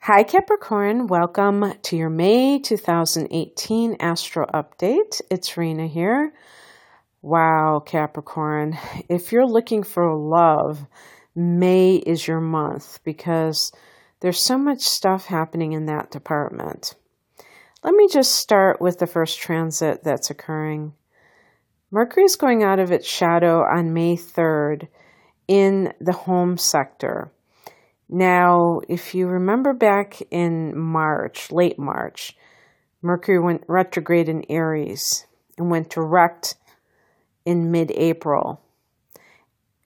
Hi Capricorn, welcome to your May 2018 Astro Update. It's Rena here. Wow, Capricorn, if you're looking for love, May is your month because there's so much stuff happening in that department. Let me just start with the first transit that's occurring. Mercury is going out of its shadow on May 3rd in the home sector. Now, if you remember back in March, late March, Mercury went retrograde in Aries and went direct in mid-April.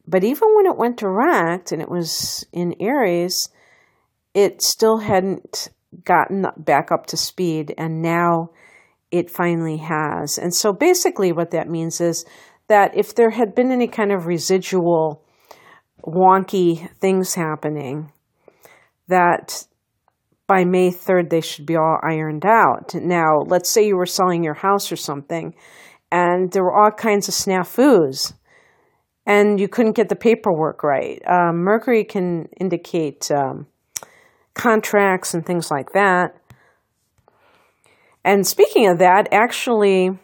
But even when it went direct and it was in Aries, it still hadn't gotten back up to speed, and now it finally has. And so basically what that means is that if there had been any kind of residual wonky things happening, that by May 3rd, they should be all ironed out. Now, let's say you were selling your house or something, and there were all kinds of snafus, and you couldn't get the paperwork right. Mercury can indicate contracts and things like that. And speaking of that, actually,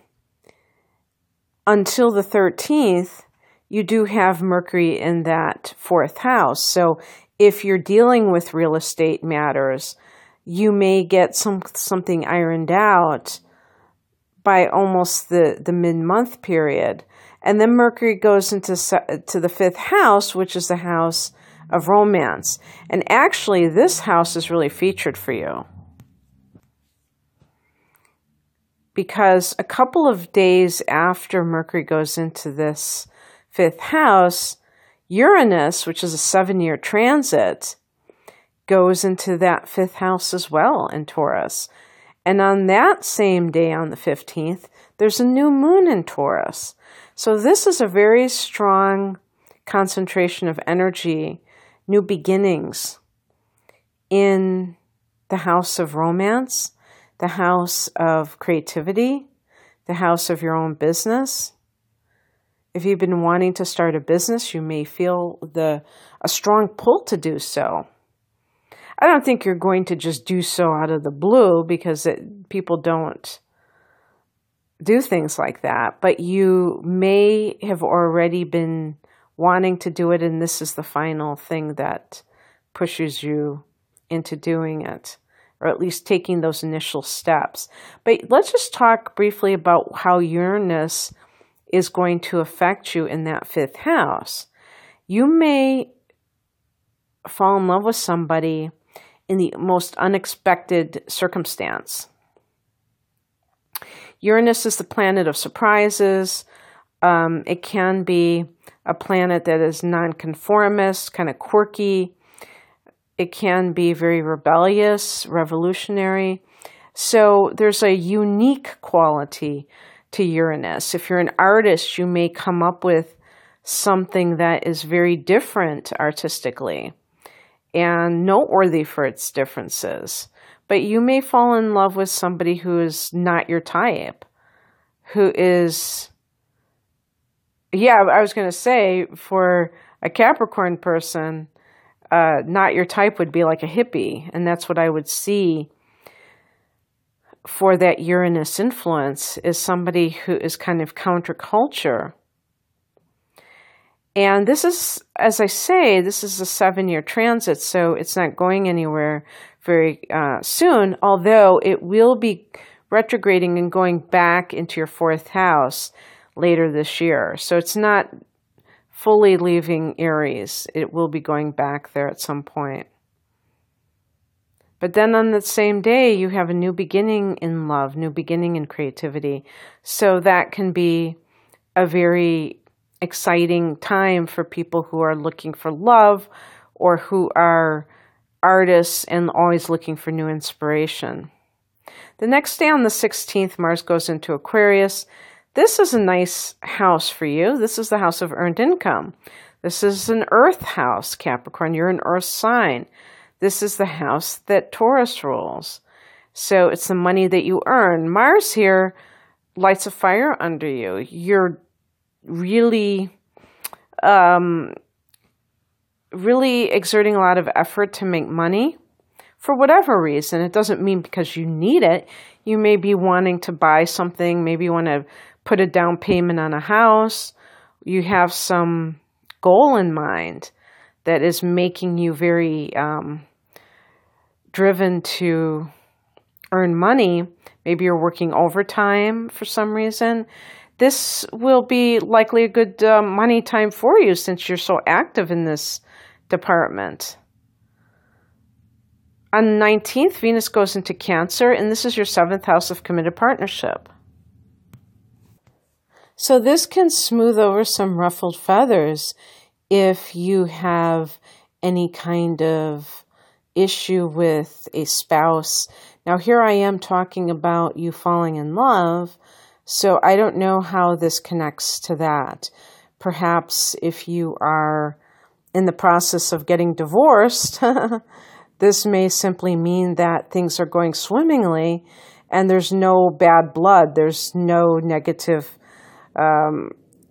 until the 13th, you do have Mercury in that fourth house. So if you're dealing with real estate matters, you may get something ironed out by almost the mid-month period. And then Mercury goes into the fifth house, which is the house of romance. And actually, this house is really featured for you, because a couple of days after Mercury goes into this fifth house, Uranus, which is a 7-year transit, goes into that fifth house as well in Taurus. And on that same day, on the 15th, there's a new moon in Taurus. So this is a very strong concentration of energy, new beginnings in the house of romance, the house of creativity, the house of your own business. If you've been wanting to start a business, you may feel a strong pull to do so. I don't think you're going to just do so out of the blue, because people don't do things like that. But you may have already been wanting to do it, and this is the final thing that pushes you into doing it, or at least taking those initial steps. But let's just talk briefly about how Uranus is going to affect you in that fifth house. You may fall in love with somebody in the most unexpected circumstance. Uranus is the planet of surprises. It can be a planet that is nonconformist, kind of quirky. It can be very rebellious, revolutionary. So there's a unique quality to Uranus. If you're an artist, you may come up with something that is very different artistically and noteworthy for its differences. But you may fall in love with somebody who is not your type, who is, I was going to say, for a Capricorn person, not your type would be like a hippie, and that's what I would see for that Uranus influence, is somebody who is kind of counterculture. And this is, as I say, this is a 7-year transit, so it's not going anywhere very soon, although it will be retrograding and going back into your fourth house later this year. So it's not fully leaving Aries. It will be going back there at some point. But then on the same day, you have a new beginning in love, new beginning in creativity. So that can be a very exciting time for people who are looking for love, or who are artists and always looking for new inspiration. The next day on the 16th, Mars goes into Aquarius. This is a nice house for you. This is the house of earned income. This is an earth house, Capricorn. You're an earth sign. This is the house that Taurus rules. So it's the money that you earn. Mars here lights a fire under you. You're really exerting a lot of effort to make money for whatever reason. It doesn't mean because you need it. You may be wanting to buy something. Maybe you want to put a down payment on a house. You have some goal in mind that is making you very driven to earn money. Maybe you're working overtime for some reason. This will be likely a good money time for you since you're so active in this department. On the 19th, Venus goes into Cancer, and this is your 7th house of committed partnership. So this can smooth over some ruffled feathers if you have any kind of issue with a spouse. Now, here I am talking about you falling in love, so I don't know how this connects to that. Perhaps if you are in the process of getting divorced, this may simply mean that things are going swimmingly and there's no bad blood. There's no negative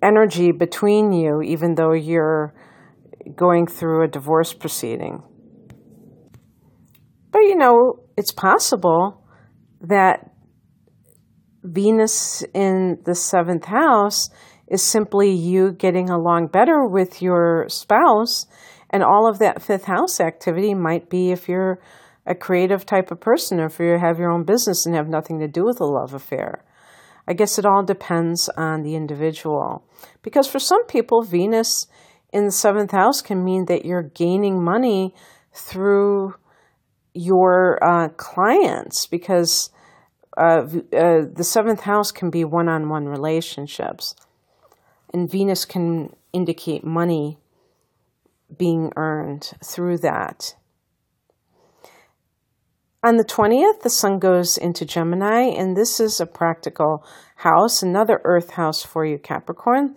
energy between you, even though you're going through a divorce proceeding. But, it's possible that Venus in the 7th house is simply you getting along better with your spouse, and all of that 5th house activity might be if you're a creative type of person, or if you have your own business and have nothing to do with a love affair. I guess it all depends on the individual. Because for some people, Venus in the 7th house can mean that you're gaining money through your clients, because the 7th house can be one-on-one relationships. And Venus can indicate money being earned through that. On the 20th, the sun goes into Gemini, and this is a practical house, another earth house for you, Capricorn,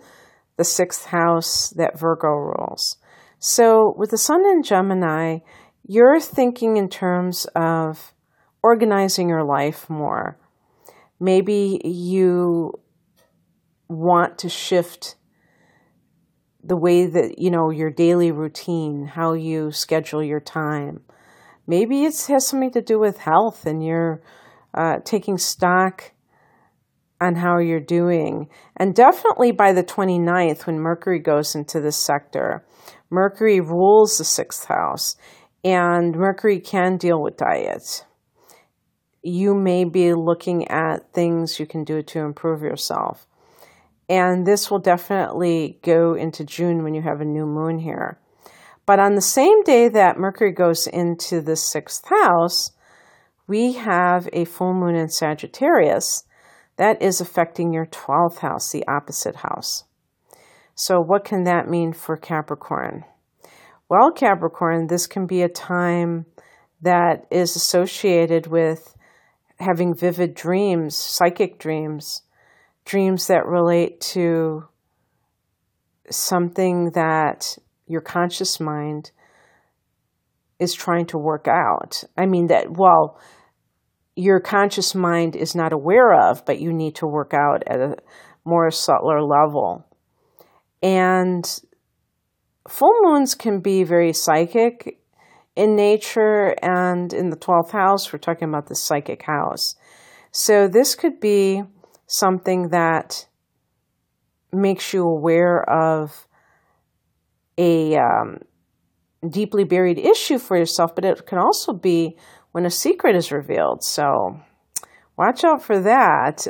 the 6th house that Virgo rules. So with the sun in Gemini, you're thinking in terms of organizing your life more. Maybe you want to shift the way that, your daily routine, how you schedule your time. Maybe it has something to do with health, and you're taking stock on how you're doing. And definitely by the 29th, when Mercury goes into this sector, Mercury rules the 6th house, and Mercury can deal with diet. You may be looking at things you can do to improve yourself. And this will definitely go into June when you have a new moon here. But on the same day that Mercury goes into the 6th house, we have a full moon in Sagittarius that is affecting your 12th house, the opposite house. So what can that mean for Capricorn? Well, Capricorn, this can be a time that is associated with having vivid dreams, psychic dreams, dreams that relate to something that your conscious mind is trying to work out. Your conscious mind is not aware of, but you need to work out at a more subtler level. And full moons can be very psychic in nature, and in the 12th house, we're talking about the psychic house. So this could be something that makes you aware of a deeply buried issue for yourself, but it can also be when a secret is revealed. So watch out for that.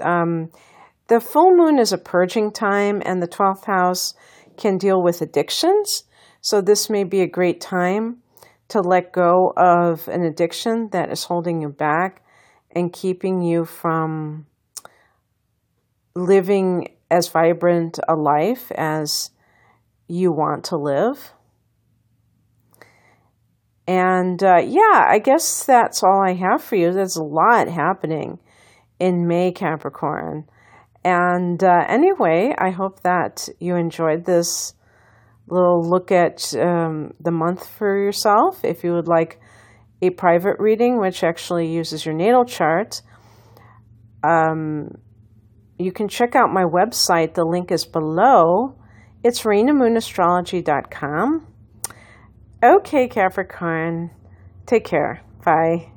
The full moon is a purging time, and the 12th house can deal with addictions. So this may be a great time to let go of an addiction that is holding you back and keeping you from living as vibrant a life as you want to live. And I guess that's all I have for you. There's a lot happening in May, Capricorn. And anyway, I hope that you enjoyed this little look at the month for yourself. If you would like a private reading, which actually uses your natal chart, you can check out my website. The link is below. It's RenaMoonAstrology.com. Okay, Capricorn, take care. Bye.